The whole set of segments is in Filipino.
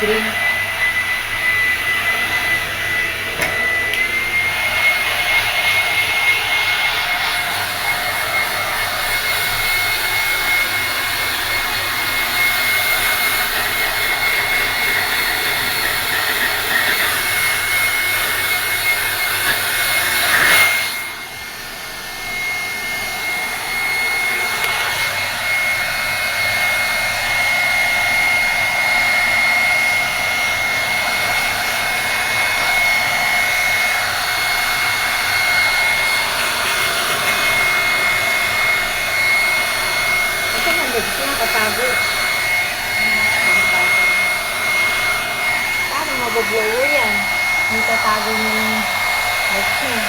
green. Legs niya, katago. Paano mabublowo yan? Hindi tatago niya yung legs niya.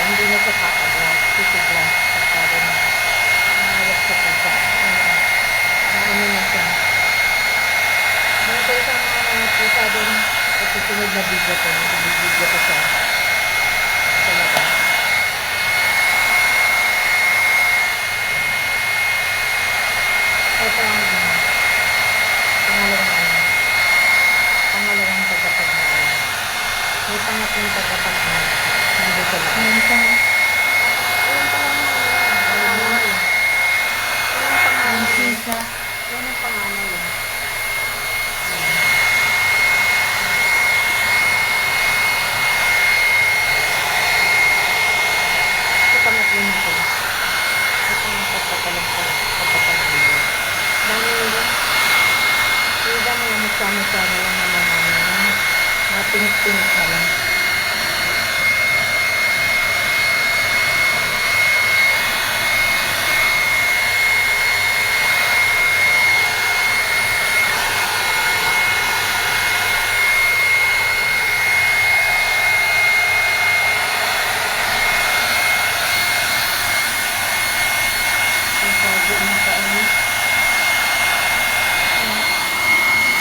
Hindi na siya kakaglas, titiglas, pagkado na mahawak sa pusa. Ano na siya. Meron ko isang pusa doon sa susunod na video ko. Nag-video ko siya sa labas. Ito ang pangalawang tagapagmana. May pangatlong tagapagmana. Hindi ko lang. Ayun pa lang. Ayun pa lang. Ang sisa. Yan ang pangalan yun. Ito pangatlo nito. Ito ang pagpatalang pagpatalang. Dami yun. Yung dami yung mukha-mukha na lang naman namin. Mga pinik-pinik na lang.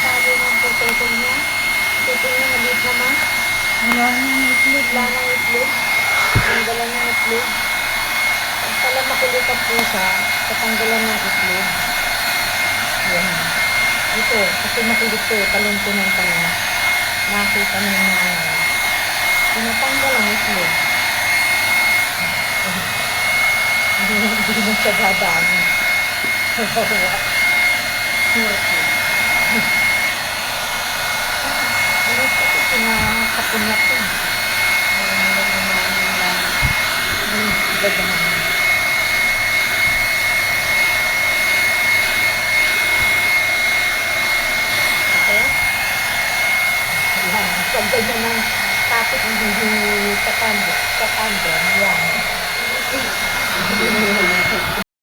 Sabi ng tututol niya. Tututol niya, maliit naman. Wala nang itlog. Wala nang itlog. Tanggalan ng itlog. Pag pala makulit ang pusa, tatanggalan ng itlog. Yan. Ito, kasi makulit to, talento ng tanong. Nakita ng nanay. Tinatanggal ang itlog. Hindi na siya dadaan. Ano ito? Pinakapon na ito. Gagahan. Okay? Yan. Pag ganyan ng tapos hindi katanda. Yan.